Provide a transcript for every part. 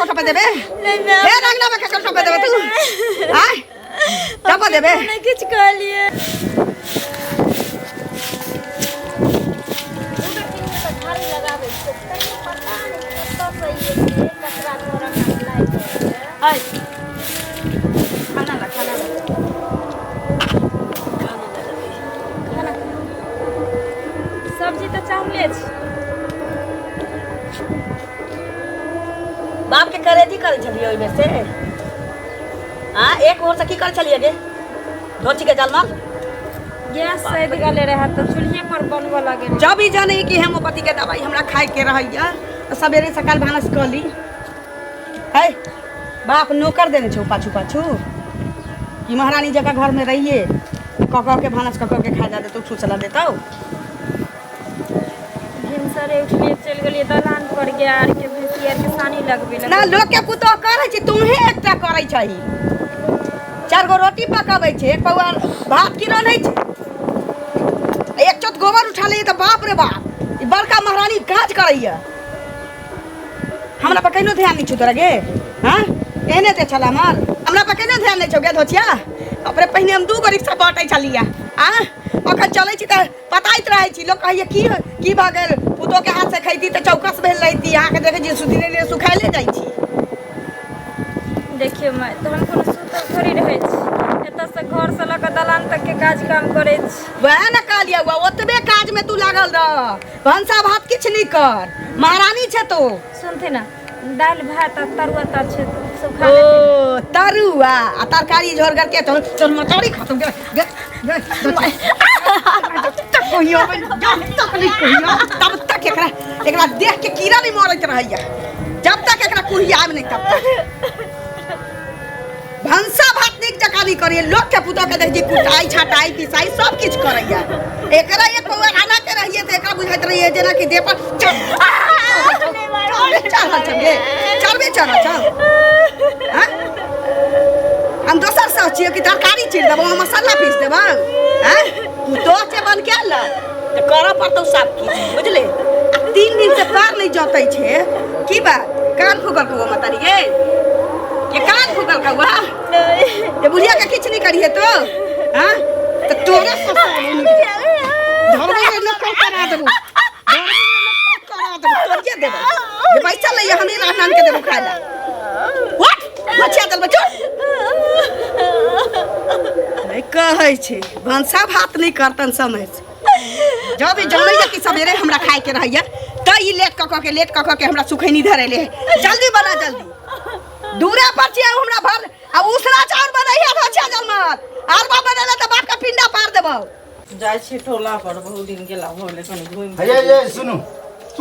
को ठोपे देबे फेर अंगना में के ठोपे देबे तू हां ठोपे देबे नहीं कुछ कह लिए हाय खाना ला सब्जी तो चावले बाप के करे थी कर छलिए ओइ में से हां एक और से की कर छलिए गे धोची के जल में गैस सैद गले रहा तो चूल्हे पर बनवा लगे जब ही जाने कि हेमोपैथी के दवाई हमरा खाए के रहैया तो सवेरे सकाल भानस कली है बाप नौकर देने छो पाछू पाछू कि महारानी जगह घर में रहिए ककर के भानस ककर के खा जा दे तो छुसला देता भिनसरे उठिए चल गेलिए दलान पर गया आर के भैंसियर के सानी लगबे ना लोग के पुतो करे छी तुम्हे एकटा करे छही 4 गो रोटी पकाबै छे एक पौआ भात की रनै छे एक चोट गोबर उठा ले तो बाप रे बाप ई बड़का महारानी काज करैया हमरा पर कहिनो ध्यान नहीं छु तोरा गे हां एने ते छला मार हमरा पर कहिनो ध्यान नहीं छौ गे धोचिया अपने पहिने हम 2 गो रिक्शा बाटै छलिया हां अखन चलै छी त पताइत रहै छी लोग कहैया की भ गेल पुतो के हाथ से खैती त चौकस भेल रहिती आके देखे जी सुदिने ले सुखाइले जाइ छी देखियो मैं तो हम कोनो सुतल थोड़ी रहै छी एत से घर से लक दलान तक के काज काम करै छी वह न कालिया हुआ ओतबे काज में तू लागल रह भंसा भात किछ नहीं कर महारानी छे तो सुनते ना दाल भात और तरुआ तर छे सब खा ले ओ तरुआ आ तरकारी झोर करके चल मटोरी खत्म गे तक कोहियो तक नहीं कोहियो तब तक एकरा देख के कीड़ा नहीं मरत रहैया जब तक एकरा कोहिया नहीं तब तक भंसा भात निक जका नहीं करिए लोग के पुतो के देख जी कुटाई छटाई पिसाई सब कुछ करैया एकरा एक पौआ खाना के रहिए त एकरा बुझाइत रहिए जेना कि देह पर चल हां हम दोसर से छिए कि तरकारी चीर देबो मसाला पीस देबो हैं पुतो से बन के ल त करऽ पड़तौ सब की बुझले 3 दिन से पार नहीं जतै छे की बात कान फुगल को मतारी गे ये कान फुगल का हुआ ये बुढ़िया का किछ नहीं करिए तो हां तो तोरे से धरबे में लोग करा देबो तोरिए देबो ये पैसा ले हमें राहनान के देबो खाए ला व्हाट बच्चा दल बच्चो नहीं कहै छे भंसा भात नहीं करतन समय से जब भी जानैया कि सवेरे हमरा खाए के रहैया त ई लेट क के हमरा सुखैनी धरे ले जल्दी बना जल्दी दूरे पर छिए हमरा भर आ उसरा चाउर बनैया धोछा जलमत आरबा बनेला त बाप का पिंडा पार देबो जाय छी टोला पर बहुत दिन गेला होले कनी घुम हे सुनु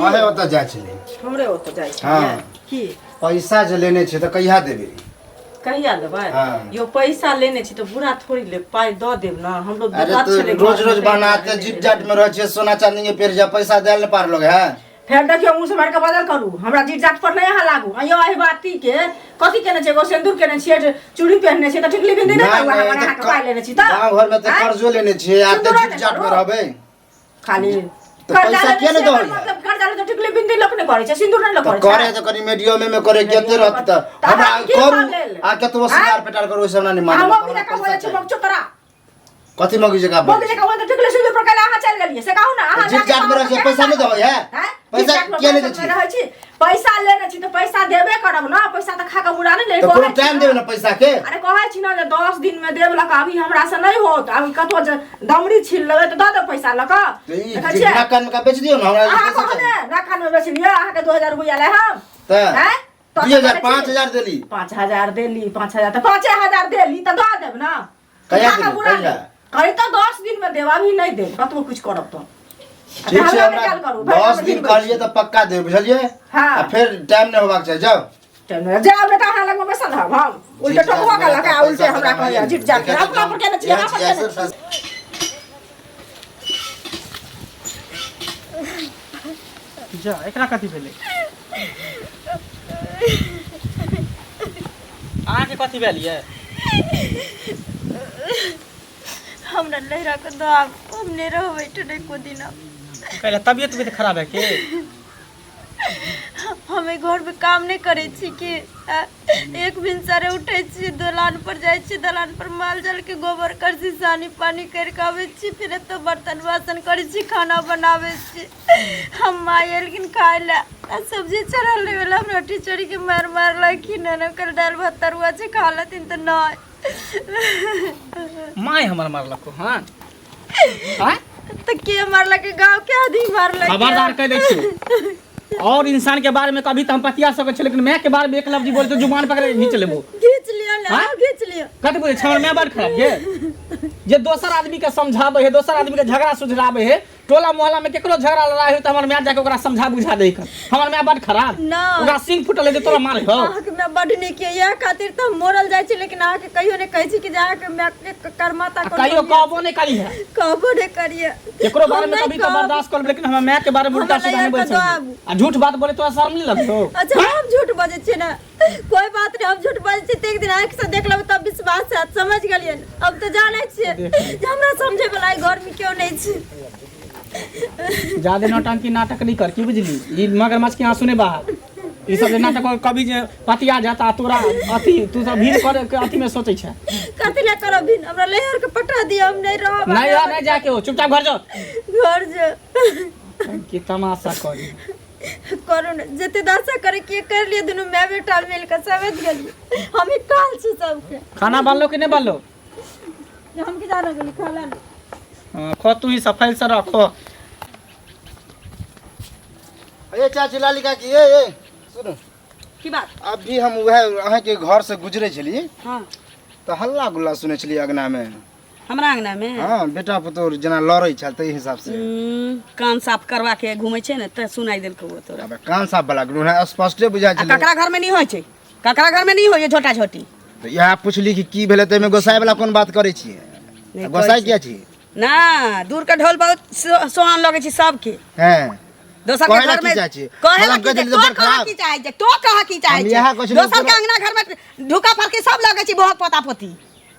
अहे ओत जाय छले हमरे ओत जाय छी हां की पैसा जे लेने छे त कहिया देबे कहिया देबै यो पैसा लेने छी तो बुरा थोड़ी ले पाई द देब ना हम लोग अरे तो रोज रोज बनाते जिप जाट में रह छे सोना चांदी के पेर जा पैसा देल न पार लोग है फेर देखियो मुंह से मार के बदल करू हमरा जिप जाट पर नहीं यहाँ लागू अयो आही बाती के कथि केने छे गो सिंदूर केने छे चूड़ी पहनने छे त टिकली बिंदी नहीं करवा हमरा के पाई लेने छी त गांव घर में त कर्जो लेने छे आ त जिप जाट में रहबे खाली पैसा के न दो मतलब कर्जा ले तो टिकली बिंदी लोग ने करे छे सिंदूर नहीं करे छे करे तो कनी मीडियम में करे केते रहत त हमरा करू आ केतो सिंगार पेटार करू सब ना नहीं मान हम भी देखा होय छे बक चतरा कथि मगी जगह बोल के कहू त टिकली सिंदूर पर कला चल गेलिए से कहू ना अहाँ जिप जाट में रह पैसा नहीं दो है पैसा के ले छी पैसा लेने छी तो पैसा देबे करब ना पैसा त खा के बुरा नहीं ले तो कोनो टाइम देबे ना पैसा के अरे कहै छी ना 10 दिन में देब लका अभी हमरा से नहीं होत अभी कतो दमड़ी छिल लेबे त द दे पैसा लका जितना कान का बेच दियो ना हमरा पैसा ना कान में बेच लिया अहाँ के 2000 रुपया ले हम त हैं 2000 5000 देली 5000 देली 5000 त 5000 देली त द देब ना कहिया कहिया कहि त 10 दिन में देब अभी नहीं देब कतो कुछ करब तो ठीक है हमरा 10 दिन करिए तो पक्का दे बुझलिए हां फिर टाइम नहीं होबाक चाहिए जाओ टाइम जाओ बेटा हां लग में बैसल हम उल्टे टोकवा का लगा उल्टे हमरा कहया जिट जाट अपना पर केना छिया पर जा एकरा कथि भेले आके कथि भेलिए हमरा लहरा के दाब हमने रहबै ठने को दिन कहला तबियत भी खराब है के हमें घर में काम नहीं करे छी कि एक भिनसरे उठे छी दलान पर जाए छी दलान पर माल जाल के गोबर कर छी सानी पानी कर के आवे छी फिर तो बर्तन बासन करे छी खाना बनावे छी हम माय लेकिन खाए ला सब्जी चढ़ल रहे वाला हम रोटी चोरी के मार मार लखिन न कल दाल भात तरुआ छी खा लेतिन तो ना माय हमर मारलको हां हां तो के मारला के गांव के आदमी मारला खबरदार कह दै छी और इंसान के बारे में कभी तो हम पतिया सके छ लेकिन मैं के बारे में एक लफ्ज बोले तो जुबान पकड़े खींच लेबो खींच लियो ना खींच लियो कत बोले छमर मैं बड़ खराब जे दोसर आदमी के समझाबे है दोसर आदमी के झगड़ा सुझराबे है टोला मोहल्ला में केकरो झगड़ा लड़ाई हो त हमर मैं जाके ओकरा समझा बुझा दे कर हमर मैं बड़ खराब ना ओकरा सिंह फुटल है जे तोरा मारे हो के मैं बड़ नहीं के या खातिर त मोरल जाय छी लेकिन आ के कहियो ने कहै छी कि जा के मैं कर्माता को कहियो कहबो नहीं करी है कहबो नहीं करिए केकरो बारे में कभी तो बर्दाश्त कर लेकिन हमर मैं के बारे में उल्टा सीधा नहीं बोल सकते आ झूठ बात बोले तो शर्म नहीं लगतो अच्छा हम झूठ बजे छी ना कोई बात नहीं हम झूठ बजे छी एक दिन आंख से देख लेब तब विश्वास है समझ गेलिए अब तो जाने छी हमरा समझे वाला घर में क्यों नहीं छी ज्यादा नौटंकी नाटक नहीं कर की बुझली ई मगरमच्छ के आंसू ने बाहर ई सब नाटक कभी जे पतिया जाता तोरा अथी तू सब भीड़ कर के अथी में सोचै छै कथि ले करब भीड़ हमरा लेहर के पटा दियो हम नहीं रहब नहीं यार नहीं जाके हो चुपचाप घर जाओ घर जो की तमाशा करी करू न जते दशा करे के कर लिए दोनों मैं बेटा मिल के समझ गेली हम ही काल छी सबके खाना बनलो कि नहीं बनलो हम के जाना गेली खाला नहीं हां खो तू ही सफाई से रखो ए चाची लाली का की ए सुनो की बात अभी हम वह अहाँ के घर से गुजरे छली हां तो हल्ला गुल्ला सुने छली अगना में हमरा अंगना में हां बेटा पुतोर जना लड़ै छल तै हिसाब से कान साफ करवा के घुमै छै ने त सुनाई देल को तोरा अब कान साफ वाला गुण है स्पष्ट बुझा छल ककरा घर में नहीं होय छै ककरा घर में नहीं होय छोटा छोटी तो यह पूछली कि की भेले तै में गोसाई वाला कोन बात करै छी गोसाई क्या छी ना दूर के ढोल बहुत सोहान लगे छै सबके हैं दोसर के घर में कहेला कि तो कहा की चाहे छै तो कहा की चाहे छै दोसर के अंगना घर में ढुका फर के सब लगे छै बहुत पोता पोती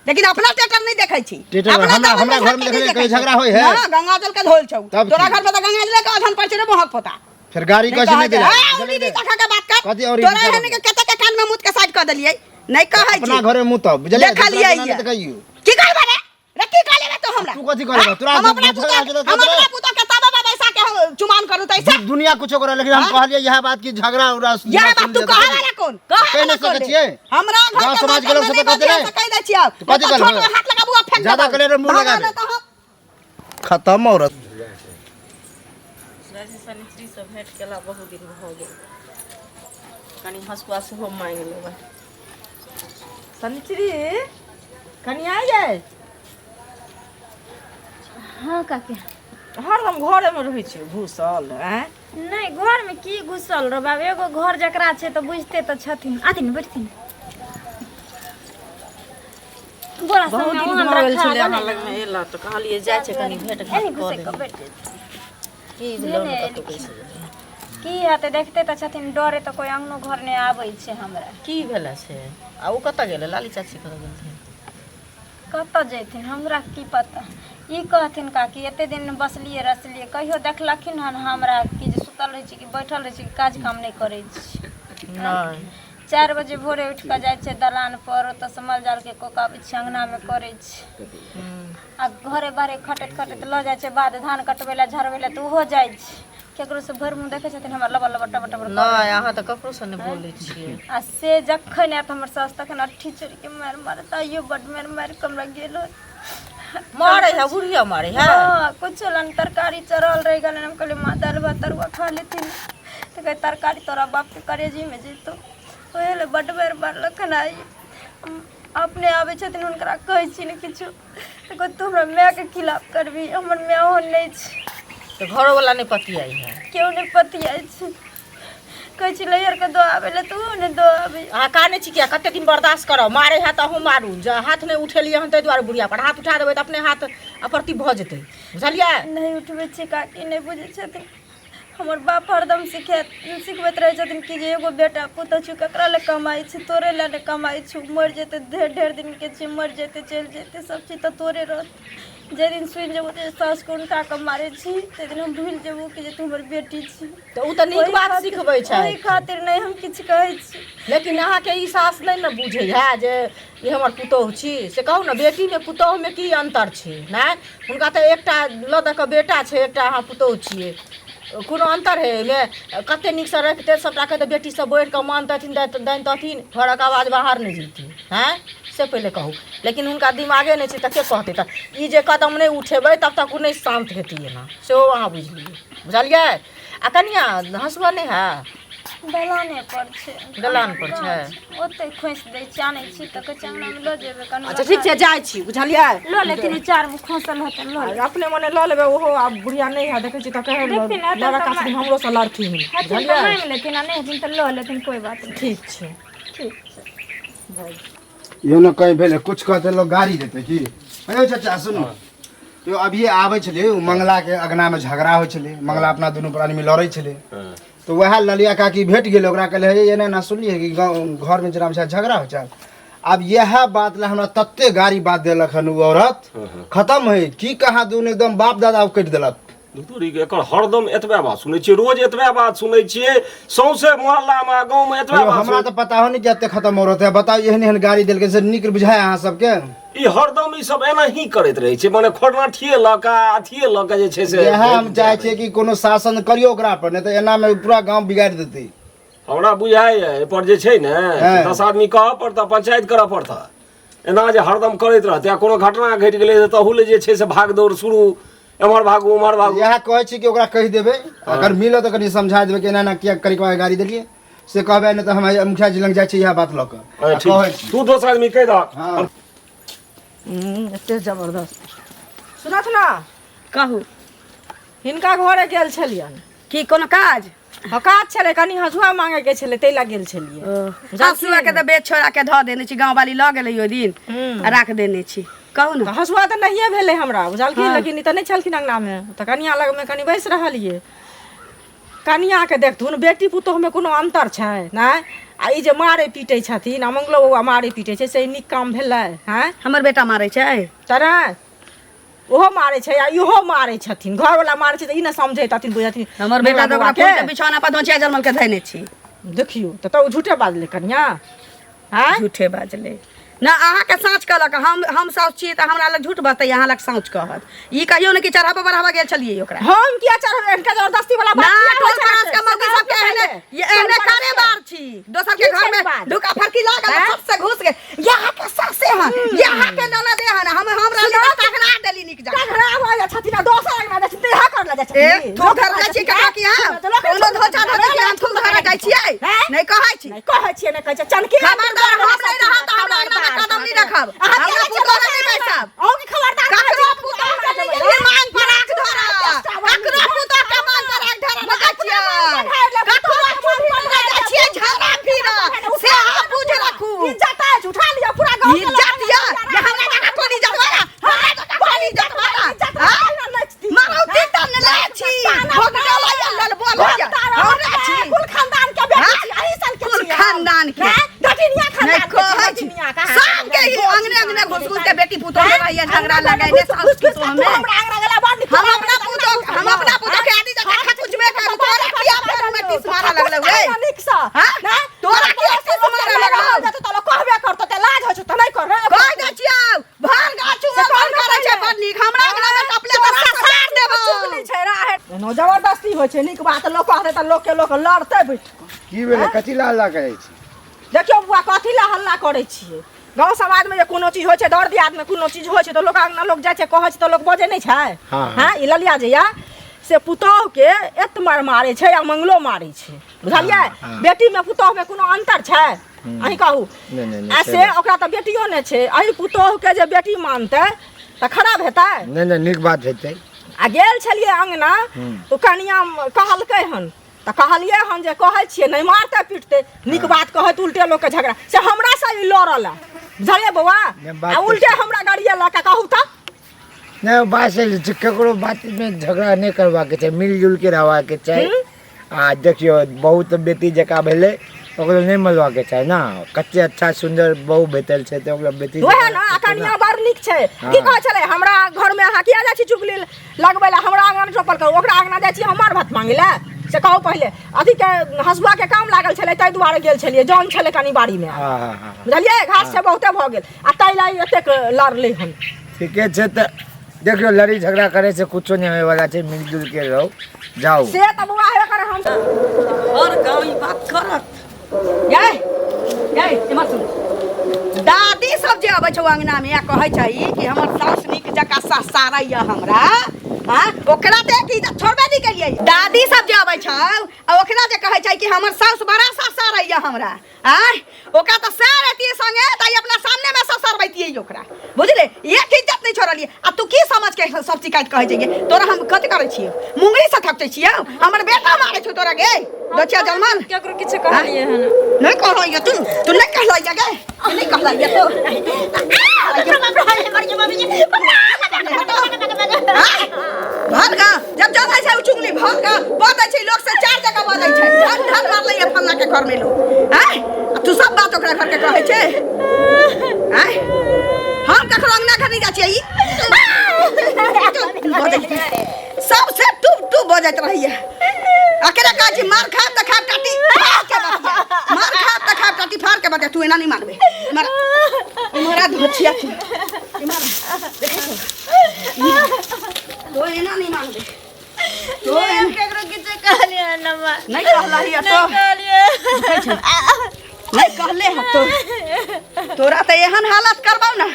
लेकिन अपना टेटर नहीं देखै छी हमरा घर में देखले कहीं झगड़ा होय है हां गंगाजल के ढोल छौ तोरा घर में तो गंगाजल के अधन पर छै बहुत पोता फिर गाड़ी कैसे नहीं दिला उनी तखा के बात कर कथि और तोरा हने के कते के कान में मुत के साइड कर देलिए नहीं कहै छी अपना घर में मुत बुझले देखा लिया की करबे रे रखी काले में तो हमरा तू कथि करबे तोरा हम अपना पुता के तबा पैसा के चुमान करू तैसे दुनिया कुछ करे लेकिन हम कहलिए यह बात की झगड़ा उड़ा यह बात तू कहा वाला कौन कहे नहीं सके छिए हमरा घर गांव समाज के लोग से कहते नहीं कह दै छियै तो कथि कर हाथ लगाबू आ फेंक ज्यादा करे रे मुंह लगा दे खत्म औरत सनित्री से भेंट केला बहुत दिन भ गेल कनी हसुआ से हो मांग लेबे सनित्री कनी आ जाए हां काके हरदम घरे में रहै छै घुसल हैं नहीं घर में की घुसल रो बाबू एगो घर जकरा छै तो बुझते तो छथिन आथिन बैठथिन बोला बहुत समय दिन हम भ गेल रखा छले हमरा लग में एला तो कहलिए जाय छै कनी भेंट एनी कर घुसे के बैठ की लोन कतो कैसे की हेतै देखते तो छथिन डरे तो कोई अंगनो घर नहीं आबै छै हमरा की भेला से आ उ कत गेल लाली चाची कर गेल छै कतऽ जैथिन हमरा की पता ई कहथिन काकी एते दिन बसलिए रसलिए कहियो देखलखिन हन हमरा कि जे सुतल रहै छी कि बैठल रहै छी कि काज काम नहीं करै छी नहीं 4 बजे भोरे उठ के जाय छै दलान पर तो समल जाल के कोका बिछ अंगना में करे छै आ घरे बाहरे खटत खटत ल जाय छै बाद धान कटबै ला झरबै ला तो हो जाय छै केकरो से भर मुंह देखे छथिन हमर लबल लबल टबर टबर नहीं अहाँ तो ककरो से नहीं बोलै छियै आ से जखन आत हमर सास तखन अट्ठी चोरी के मार मार ताइयो बड मार कमरा गेलो मारे है बुढ़िया मारे है हां कुछ लन तरकारी चरल रह गेल हम कहले मां दाल भात तरुआ खा लेथिन तो कहे तरकारी तोरा बाप के करेजी में जेतो ओहेले बड बेर मारलखन आई अपने आवे छथिन हुनकरा कहै छी ने किछु तो कहै तू हमरा माय के खिलाफ करबी हमर माय हो नहीं छै तो घरो वाला नहीं पतियाई है क्यों नहीं पतियाई छै कहै छी लैयर के दो आवे ले तू ने दो आवे अहाँ काने छी क्या कते दिन बर्दाश्त करो मारे है तो हम मारू जे हाथ नहीं उठेलिए हम तै द्वारे बुढ़िया पर हाथ उठा देबै तो अपने हाथ अप्रति भ जेतै बुझलिए नहीं उठबै छी काकी नहीं बुझै छथिन हमर बाप हरदम सिखबैत रहे छथिन कि जे एगो बेटा पुतौ छु ककरा ले कमाई छै तोरे ले कमाई छु मर जेते ढेर दिन के छै मर जेते चल जेते सब चीज तो तोरे रहत जे दिन सुन जेबो ते सास को उल्टा के मारे छी ते दिन हम भूल जेबो कि जे तू हमर बेटी छी। तो उ त नीक बात सिखबै छै। ओहि खातिर नहीं हम किछ कहै छी। लेकिन अहाँ के ई सास नहीं न बुझै है जे ये हमर पुतोह छी। से कहू न बेटी में पुतोह में की अंतर छै नै? हुनका त एकटा ल द के बेटा छै, एकटा अहाँ पुतोह छियै। कोनो अंतर है एहिमे? कते नीक से रखते सबटा के त बेटी सब बैठ के मानतथिन दैतथिन, घरक आवाज बाहर नहीं जेतै हैं? से पहले कहू। लेकिन हुनका दिमागे नहीं छै त के कहतै? त ई जे कदम नहीं उठेबै तब तक उ नहीं शांत हेतियै ना, सेहो अहाँ बुझलियै। बुझलियै? आ कनिया हँसुआ नहीं है? दलाने पर छै। दलान पर छै। ओते खोस दै जानै छी त के चांगना में ल जेबै कनी। अच्छा ठीक छै, जाइ छी। बुझलियै? ल लेकिन चार में खोसल हतन ल ले। अपने मने ल लेबै। ओहो आब बुढ़िया नहीं है, देखै छी त कहे लड़का से हमरो से लड़थिन। बुझलियै? नहीं लेकिन नहीं हथिन त ल लेकिन कोई बात नहीं। ठीक छै। ठीक छै। यो न कहीं भेले कुछ कहते लोग गाड़ी देते की? अरे चाचा सुनो, तो अब ये आवे छले उ मंगला के अगना में झगड़ा हो छले। मंगला अपना दोनों प्राणी में लड़े छले। तो वह ललिया काकी भेट गेल, ओकरा कहले हे ये ना सुनलिए कि घर में जरा में झगड़ा हो चल। अब यह बात ला हमरा तत्ते गाड़ी बात देलक हन उ औरत, खत्म है की कहा दून एकदम बाप दादा कट देलक। तोरी के एकर हरदम एतबे बात सुनै छियै, रोज एतबे बात सुनै छियै, सौंसे मोहल्ला में गांव में एतबे बात। हमरा तो पता हो नहीं जते खत्म हो रहते। बताओ एहन एहन गाड़ी देलके से निक बुझाय अहाँ सबके? ई हरदम ई सब एना ही करैत रहै छै, माने खोरना ठिए लका अथिए लका जे छै से। यह हम चाहे छियै कि कोनो शासन करियो ओकरा पर, नहीं तो एना में पूरा गांव बिगाड़ देते। हमरा बुझाय ए पर जे छै ने 10 आदमी कहऽ पड़ता, पंचायत करऽ पड़ता। एना जे हरदम करैत रहतै आ कोनो घटना घटि गेलै त तहुले जे छै से भाग दौड़ शुरू, एमहर भागू उमहर भागू। यह कहै छी कि ओकरा कहि देबै, अगर मिलो तो कनी समझा देबै कि एना एना किया करी के गाड़ी देलिए से कहबै, नहीं तो हम मुखिया जी लग जाइ छी यह बात ल के कहै छी। तू दोसर आदमी कह द। हां एते जबरदस्त। सुनत ना, कहू हिनका घरे गेल छलियन। की कोनो काज? हकात छलै, कनी हसुआ मांगे के छलै, तै ला गेल छलियै। हसुआ के त बेच छोड़ा के ध देने छी, गांव वाली ल गेलै ओइ दिन आ राख देने छी। कहू ना। हसुआ त नहिए भेलै हमरा, बुझलखिन? लेकिन ई त नहीं छलखिन अंगना में, त कनिया लग में कनी बैस रहलियै। कनिया के देखथुन बेटी पुतोह में कोनो अंतर छै नै? आ ई जे मारे पीटे छथिन, आ मंगलो बउआ मारे पीटे छै, से नीक काम भेलै? हैं? हमर बेटा मारै छै? तरा ओहो मारे छै आ इहो मारे छथिन। घर वाला मारे छै त ई न समझैतथिन बुझथिन। हमर बेटा त ओकरा फूल के बिछौना पर धोचिया जन्मल के धैने छी। देखियो त उ झूठे बाजले कनिया। हैं? झूठे बाजले ना, अहाँ के साँच कहलक। हम साउच छी त हमरा लग झूठ बतै, अहाँ लग साउच कहत। ई कहियो न कि चढ़ावा बढ़ावा गेल छलिए ओकरा। हम किया चढ़ इनका जबरदस्ती वाला बात ना, किया टोल होय पड़ोस के मौगी सब के एहने ये एहने करे बार छी। दोसर के घर में ढुका फरकी लागल, सब से घुस गए। यहाँ के सासे हन, यहाँ के ननदे हन, हमरा लिए टकरा देली निक जा। टकरा वाला छथिन आ दोसर अंगना जाय छथिन, यहाँ कर ले जाय छथिन। ए थो घर जाय छी कहा कि हम कोनो धोचा धोची के हम फूल धरे जाय छियै? नहीं कहै छी। नहीं कहै छियै, नहीं कहै छै। चनकी खबरदार हम नहीं रहत, हमरा अंगना में कदम नहीं रखब। हमरा पुतोह नहीं बैसब। औ की खबरदार ककरो पुतोह के नहीं मान पर आंख धरा, ककरो पुतोह के मान पर आंख धरा न जाय छियै। ककरो पुतोह पर जाय छियै झगड़ा फिरा, से आप बुझ रखू। इज्जत है, उठा लिया पूरा गांव। इज्जत या हमरा जगह कोनी जगवाना, हमरा जगह कोनी जगवाना। मारो तीता न ले छी, भोगला या लल बोल या हमरा छी। कुल खानदान के बेटी छी, अही सन के कुल छी। खानदान के डटिनिया खानदान नहीं कहै छी। सब के ही अंगने अंगने घुस घुस के बेटी पुतोह में रहिए झगड़ा लगाइने सास के तो हमें। हमरा अंगना गेला बड़ निक। हम अपना पुतोह के आदि जगह खकुज में कर तोरा किया पेट में टिस मारा लगले वे। निक सा हां तोरा किया टिस मारा लगले? जत तलो कहबे करतो त लाज हो छ त नहीं कर रे। कह दे छियौ भार गाछू में कौन करे छै बड़ निक, हमरा अंगना में टपले त सार देबो। नहीं छै राहे नो जबरदस्ती होय छै। निक बात लोग कहते त लोग के लोग लड़ते बैठ की भेले कथि ला ला कहै छी? देखियो बुआ कथी ला हल्ला करे छिए? गांव समाज में जे कोनो चीज होय छै, दर दियाद में कोनो चीज होय छै त लोग अंगना लोग जाय छै, कहै छै त लोग बजे नहीं छै। हां ई ललिया जे या से पुतोह के एत मार मारे छै आ मंगलो मारे छै। बुझलियै? बेटी में पुतोह में कोनो अंतर छै? अही कहू। ऐसे ओकरा त बेटियो ने छै, अही पुतोह के जे बेटी मानते त खराब हेतै? नहीं नहीं निक बात हेतै। आ गेल छलिए अंगना तो कनिया कहलकै हन त कहलिए हन जे कहै छिए नहीं मारते पीटते, निक बात कहत उल्टे लोग के झगड़ा से हमरा से ई लड़ल। बुझलिए बउआ? आ उल्टे हमरा गाड़िया ला के कहू त नहीं बात से केकरो बात में झगड़ा नहीं करवा के छै, मिलजुल के रहवा के छै। आ देखियो बहुत बेटी जका भेले ओकरा नहीं मलवा के चाहे ना कच्चे अच्छा सुंदर बहु बेटल छै तो ओकरा बेटी वह ना कनिया बड़ नीक छै की कहै छलै हमरा घर में अहाँ किया जाइ छी चुगली लगबै ला हमरा आंगन चोपल करू ओकरा आंगना जाइ छी हमर भात मांगे ला से कहू पहले अथी के हसुआ के काम लागल छलै ताहि दुआरे गेल छलियै जौन छलै कनी बाड़ी में बुझलियै घास से बहुते भ गेल आ ताहि लाई एतेक लड़लै हन ठीके छै त देखियो लड़ी झगड़ा करे से कुछो नहीं होए वाला छै मिलजुल के रहो जाओ से त बुआ हे करे हम और गाँव ई बात करत याय इमर सुन दादी सब जे अबै छौ अंगना में कहै छै कि हमर सास नीक जका सारैया हमरा हां ओकरा ते की छोड़बे नहीं केलिए दादी सब जे अबै छौ आ ओकरा जे कहै छै कि हमर सास बड़ा सारैया हमरा हां ओकरा त सार एतिए संगे ताई अपना सामने में ससरबैतिए ओकरा बुझले एक इज्जत नहीं छोड़लिए आ तू की समझ के सब शिकायत कहै छै तोरा हम कथि करै छियै मुंगरी से थकते छियै हमर बेटा मारै छौ तोरा गे दचिया जलमान केकरो किछु कहलिए हन नहीं कहलिए तू नहीं कहलिए गे नहीं कहलिए तो भाग गा जब जाबै छै चुगली भाग गा बदै छै लोग से चार जगह बदै छै धन धन मार लइए फल्ला के घर में लोग हैं तू सब बात ओकरा घर के कहै छै हैं हम कखरो अंगना घर नहीं जा छियै सबसे टू बजैत रहिए अकेले काजी मार खा त खा टाटी मार खा त खा टाटी फाड़ के बता तू एना नहीं मारबे मारा धोछिया तो एना नहीं मारबे तो केकरो किछु कहलिए हन नहीं कहलही तो नहीं कहले ह तो तोरा तो एहन हालत करबौ ना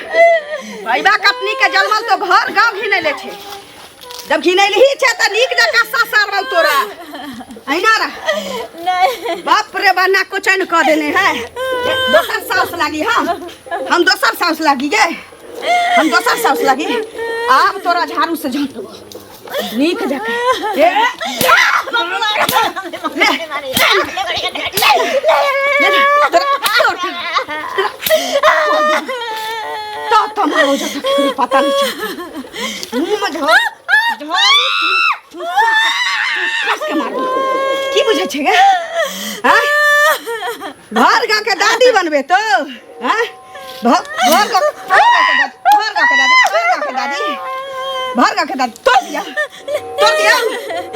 भैबा कटनी के जलमल तो घर गांव घिनैले छे जब घिनैलही छे त नीक जका ससरबौ तोरा ऐना रा नहीं बाप रे बना कुछ न कह देने है दोसर सास लागी हम दोसर सास लागी गे हम दोसर सास लागी आब तोरा झाड़ू से झाँटबो नीक जका तो मारो जका पता नहीं चलता मुंह में झोर के मारो की बुझे छे गे हां घर गा के दादी बनबे तो हां घर गा के दादी तोड़ दिया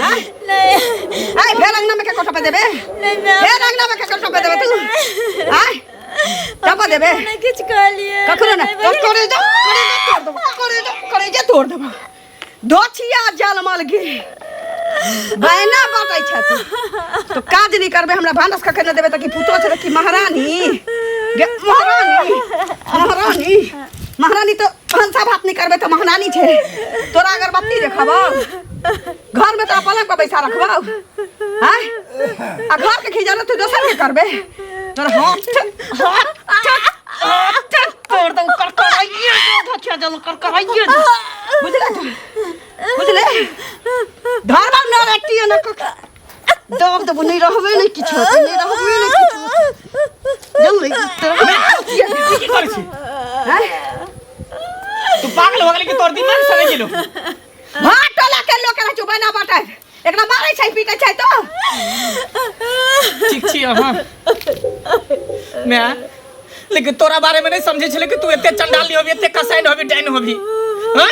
हां नहीं आई फेर अंगना में के कोठा पे देबे फेर अंगना में के कोठा पे देबे तू हां चापा देबे नहीं किछु कहलिए कखरो ना करे जे तोड़ देबो दोछिया जलमल गे बहना बाटै छ तो काज नहीं करबे हमरा भानस खखे न देबे त कि पुतो छ कि महारानी गे महारानी तो भानसा भात नहीं करबे तो महारानी छे तोरा अगर बत्ती देखबो घर में तो पलंग पर बैसा रखबो हैं आ घर के खिजाना तू दोसर के करबे तोरा हाथ तोड़ दो करकराइए धकिया जल करकराइए बुझले धर्म न रटिए न दब दब नहीं रहबे नहीं किछ नहीं रहबे नहीं किछ जल्दी की करै छी हैं तू पागल हो गेली कि तोर दिमाग सड़े गेलो भाट टोला के लोग के चुबैना बाटे एकरा मारै छै पीटै छै तो ठीक छी हां मैं लेकिन तोरा बारे में नहीं समझे छले कि तू एते चंडाली होबी एते कसाइन होबी डाइन होबी हां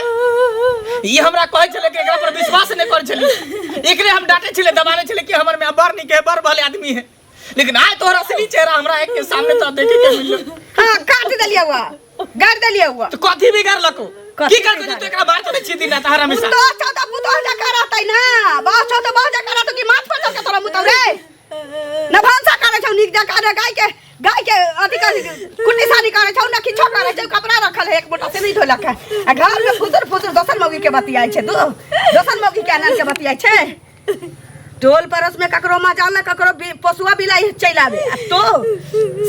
ये हमरा कहै छले कि एकरा पर विश्वास नहीं कर छले एकरे हम डांटे छले दबाने छले कि हमर में बर नहीं के बर भले आदमी है लेकिन आय तोरा असली चेहरा हमरा एक के सामने तो देखे के मिललो हां काट देलिया हुआ गाड़ देलिया हुआ तो कथी बिगाड़ लको की कर के तू एकरा मार तो छी दिन तार हमेशा तो चौदा पुतो जका रहतै ना बहुत चौदा बहुत जका रहतै कि माथ पर के तोरा मुतौ रे न भांसा करे छौ नीक जका रे गाय के अधिकार कुटी सानी करे छौ न किछो करे छौ कपड़ा रखल है एक मोटा से नहीं धोलक है आ घर में फुसर दोसर मौगी के बतियाई छै तू दोसर मौगी के आनन के बतियाई छै टोल परस में ककरो मजाल न ककरो पशुआ बिलाई चल आवे तो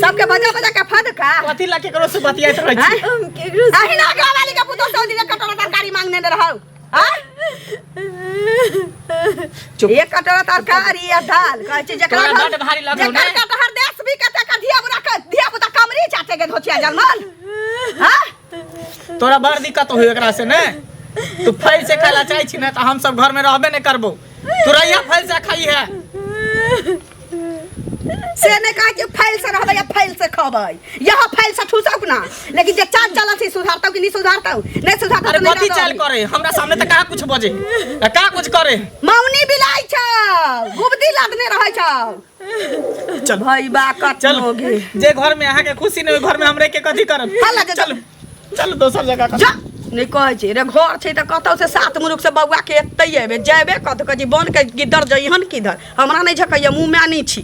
सबके बजा के फदका कथी ला केकरो से बतियाइत रहै छी हम केकरो आही ना गावाली के पुतो सौ दिन कटोरा तरकारी मांगने रहौ हां एक कटोरा तरकारी आ दाल कहै छै जकरा तोरा बड़ भारी लागौ ने जकर कटहर देश भी कते का धिया पुता कमरी चाटे के धोचिया जलमल हां तोरा बड़ दिक्कत होय एकरा से ने तू फैल से खाला चाहै छी ना त हम सब घर में रहबे नहीं करबो तोरा या फैल से खाई है से नहीं कहे कि फैल से रहबै या फैल से खबै यहाँ फैल से ठूसब ना लेकिन जे चाल चलन से सुधारतौ कि नहीं सुधारतौ नहीं सुधारतौ अरे तो कथी चाल करे हमरा सामने त का कुछ बजे का कुछ करे मौनी बिलाई छौ गुबदी लदने रहै छौ चल भाई बा कट चल होगे जे घर में अहाँ के खुशी नहीं घर में हमरे के कथी करब हल्ला के चल चल दोसर जगह जा नहीं कहै छै रे घर छै त कतौ से सात मुरुख से बौआ के एतै एबे जेबे कत कजी बन के गिदर जइहन किधर हमरा नहीं झकैया मुंह में नहीं छी